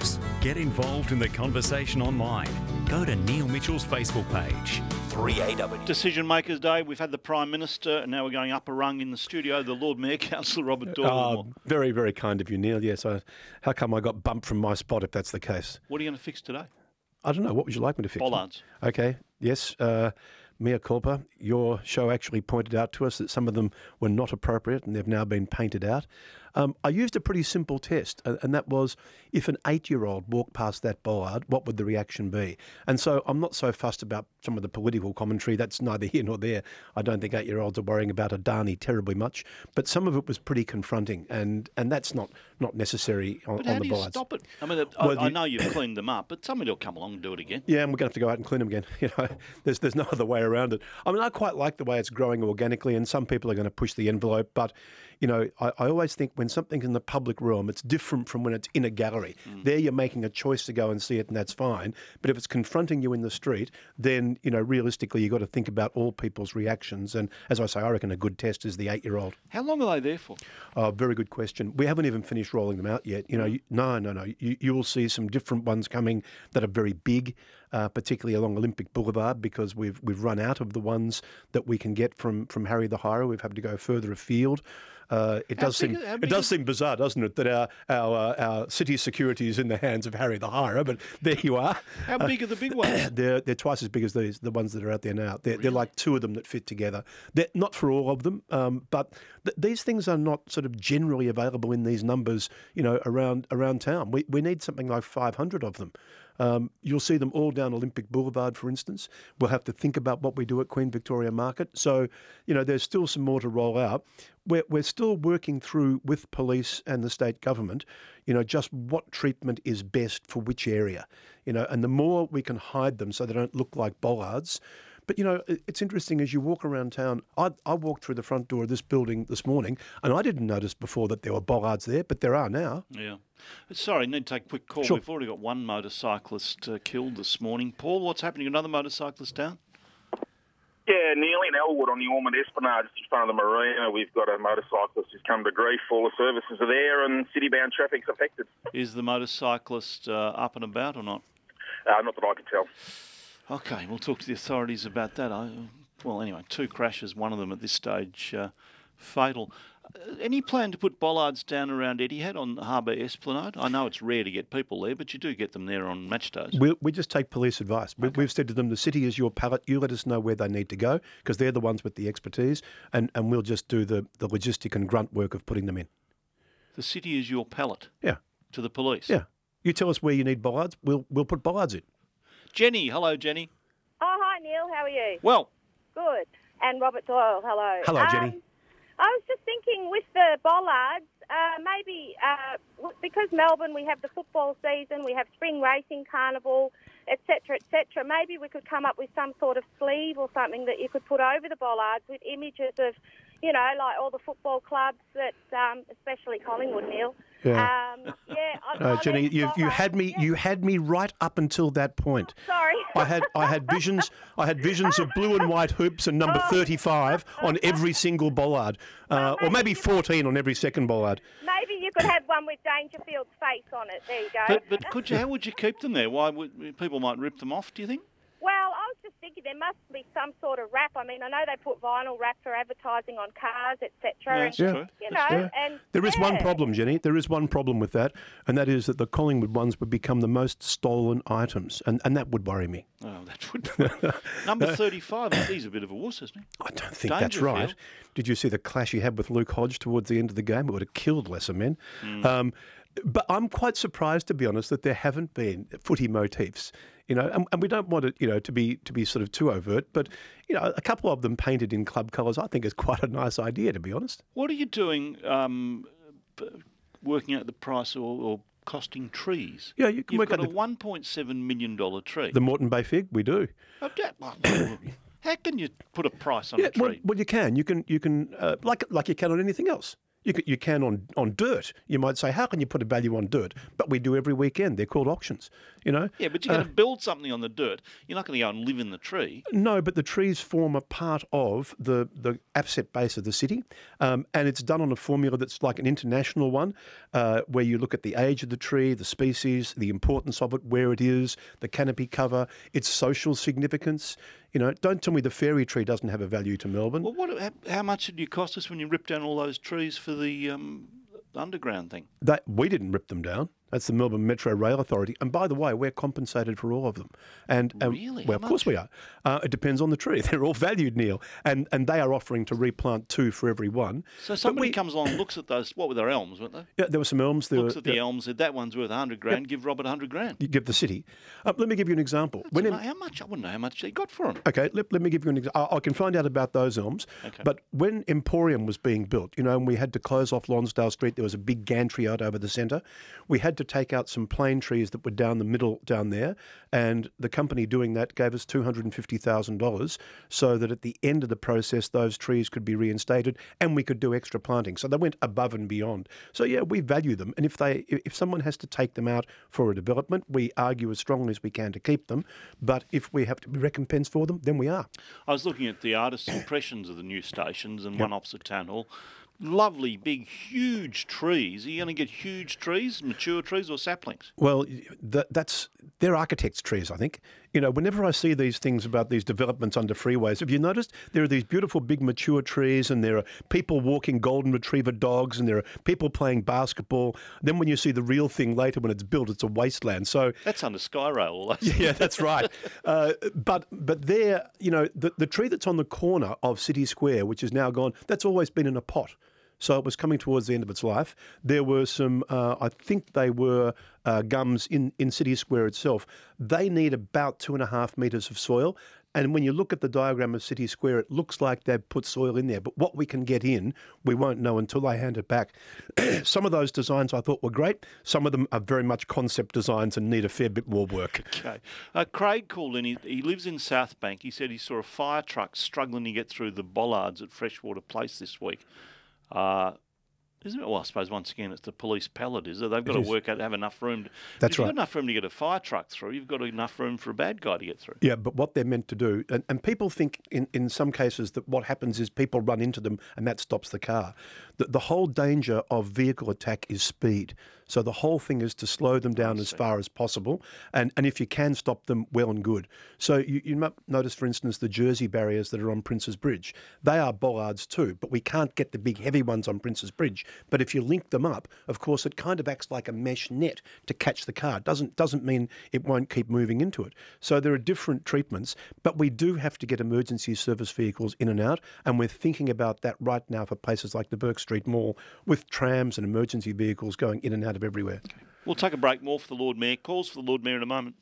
news. Get involved in the conversation online. Go to Neil Mitchell's Facebook page. 3AW. Decision Makers Day. We've had the Prime Minister, and now we're going up a rung in the studio. The Lord Mayor, Councillor Robert Doyle. Very, very kind of you, Neil. Yes. How come I got bumped from my spot if that's the case? What are you going to fix today? I don't know. What would you like me to fix? Bollards. Okay. Yes. Mea culpa. Your show actually pointed out to us that some of them were not appropriate and they've now been painted out. I used a pretty simple test, and that was if an 8-year-old walked past that bollard, what would the reaction be? And so I'm not so fussed about some of the political commentary. That's neither here nor there. I don't think 8-year-olds are worrying about Adani terribly much, but some of it was pretty confronting, and that's not necessary on the bollards. But how do you stop it? I mean, I know you've cleaned them up, but somebody will come along and do it again. Yeah, and we're going to have to go out and clean them again. You know, there's no other way around it. I mean, I quite like the way it's growing organically, and some people are going to push the envelope, but you know, I always think when something's in the public realm, it's different from when it's in a gallery. There you're making a choice to go and see it, and that's fine. But if it's confronting you in the street, then, you know, realistically, you've got to think about all people's reactions. And as I say, I reckon a good test is the 8-year-old. How long are they there for? Very good question. We haven't even finished rolling them out yet. You know, no. You will see some different ones coming that are very big, particularly along Olympic Boulevard, because we've run out of the ones that we can get from Harry the Hire. We've had to go further afield. It does seem bizarre, doesn't it, that our city security is in the hands of Harry the Hirer, but there you are. How big are the big ones? They're twice as big as the ones that are out there now. They're like two of them that fit together. They're not for all of them, but these things are not sort of generally available in these numbers, you know, around town. We need something like 500 of them. You'll see them all down Olympic Boulevard, for instance. We'll have to think about what we do at Queen Victoria Market. So, you know, there's still some more to roll out. We're still working through with police and the state government, you know, just what treatment is best for which area, you know, and the more we can hide them so they don't look like bollards. But, you know, it's interesting as you walk around town. I walked through the front door of this building this morning and I didn't notice before that there were bollards there, but there are now. Yeah. Sorry, need to take a quick call. Sure. We've already got one motorcyclist killed this morning. Paul, what's happening? Another motorcyclist down? Yeah, Neil, in Elwood on the Ormond Esplanade, just in front of the marina, we've got a motorcyclist who's come to grief. All the services are there and city-bound traffic's affected. Is the motorcyclist up and about or not? Not that I can tell. Okay, we'll talk to the authorities about that. Well, anyway, 2 crashes, one of them at this stage fatal. Any plan to put bollards down around Etihad on Harbour Esplanade? I know it's rare to get people there, but you do get them there on match days. We just take police advice. Okay. We've said to them, the city is your pallet. You let us know where they need to go because they're the ones with the expertise, and we'll just do the logistic and grunt work of putting them in. The city is your pallet? Yeah. To the police? Yeah. You tell us where you need bollards, we'll put bollards in. Jenny. Hello, Jenny. Oh, hi, Neil. How are you? Well. Good. And Robert Doyle, hello. Hello, Jenny. I was just thinking with the bollards, maybe because Melbourne, we have the football season, we have spring racing carnival, etc., etc. Maybe we could come up with some sort of sleeve or something that you could put over the bollards with images of, you know, like all the football clubs that, especially Collingwood, Neil. Yeah. Jenny, you had me. Yeah. You had me right up until that point. Sorry. I had visions of blue and white hoops and number 35 on every single bollard, or maybe 14 on every second bollard. Maybe you could have one with Dangerfield's face on it. There you go. But could you? How would you keep them there? Why would people might rip them off? Do you think? Well, I was just thinking there must be some sort of wrap. I mean, I know they put vinyl wrap for advertising on cars, etc. That's true. You know, and there is one problem, Jenny. There is one problem with that, and that is that the Collingwood ones would become the most stolen items, and that would worry me. Oh, that would. Number 35. He's a bit of a wuss, isn't he? I don't think that's right. Did you see the clash he had with Luke Hodge towards the end of the game? It would have killed lesser men. But I'm quite surprised, to be honest, that there haven't been footy motifs, you know, and we don't want it, you know, to be sort of too overt, but, you know, a couple of them painted in club colours I think is quite a nice idea, to be honest. What are you doing working out the price or costing trees? Yeah, you can work out a $1.7 million tree. The Moreton Bay fig, we do. How can you put a price on a tree? Well, you can. You can like you can on anything else. You can on dirt. You might say, how can you put a value on dirt? But we do every weekend. They're called auctions, you know. Yeah, but you're going to build something on the dirt. You're not going to go and live in the tree. No, but the trees form a part of the asset base of the city, and it's done on a formula that's like an international one, where you look at the age of the tree, the species, the importance of it, where it is, the canopy cover, its social significance. You know, don't tell me the fairy tree doesn't have a value to Melbourne. Well, how much did you cost us when you ripped down all those trees for the underground thing? We didn't rip them down. That's the Melbourne Metro Rail Authority. And by the way, we're compensated for all of them. And really? Well, of course we are. It depends on the tree. They're all valued, Neil. And they are offering to replant 2 for every one. So somebody comes along and looks at those. What were their elms, weren't they? Yeah, there were some elms. Looks at the elms, said that one's worth 100 grand. Yep. Give Robert 100 grand. You give the city. Let me give you an example. How much? I wouldn't know how much they got for them. Okay, let me give you an example. I can find out about those elms. Okay. But when Emporium was being built, you know, and we had to close off Lonsdale Street, there was a big gantry out over the centre. We had to take out some plane trees that were down the middle down there, and the company doing that gave us $250,000 so that at the end of the process those trees could be reinstated and we could do extra planting. So they went above and beyond. So yeah, we value them, and if someone has to take them out for a development, we argue as strongly as we can to keep them, but if we have to be recompensed for them, then we are. I was looking at the artist's impressions of the new stations and one opposite Town Hall. Lovely, big, huge trees. Are you going to get huge trees, mature trees, or saplings? Well, they're architects' trees, I think. You know, whenever I see these things about these developments under freeways, have you noticed there are these beautiful big mature trees, and there are people walking golden retriever dogs, and there are people playing basketball. Then when you see the real thing later when it's built, it's a wasteland. So that's under Skyrail, all those. Yeah, that's right. But there, you know, the tree that's on the corner of City Square, which is now gone, that's always been in a pot. So it was coming towards the end of its life. There were some, I think they were gums in City Square itself. They need about 2.5 metres of soil. And when you look at the diagram of City Square, it looks like they've put soil in there. But what we can get in, we won't know until I hand it back. Some of those designs I thought were great. Some of them are very much concept designs and need a fair bit more work. Okay. Craig called in. He lives in South Bank. He said he saw a fire truck struggling to get through the bollards at Freshwater Place this week. Isn't it? Well, I suppose once again it's the police pallet, is it? They've got to work out, have enough room. That's right. If you've got enough room to get a fire truck through, you've got enough room for a bad guy to get through. Yeah, but what they're meant to do, and people think in some cases that what happens is people run into them and that stops the car. The whole danger of vehicle attack is speed. So the whole thing is to slow them down as far as possible. And if you can stop them, well and good. So you might notice, for instance, the Jersey barriers that are on Prince's Bridge. They are bollards too, but we can't get the big heavy ones on Prince's Bridge. But if you link them up, of course, it kind of acts like a mesh net to catch the car. It doesn't mean it won't keep moving into it. So there are different treatments, but we do have to get emergency service vehicles in and out. And we're thinking about that right now for places like the Burke Street Mall, with trams and emergency vehicles going in and out of everywhere. Okay. We'll take a break. More for the Lord Mayor. Calls for the Lord Mayor in a moment.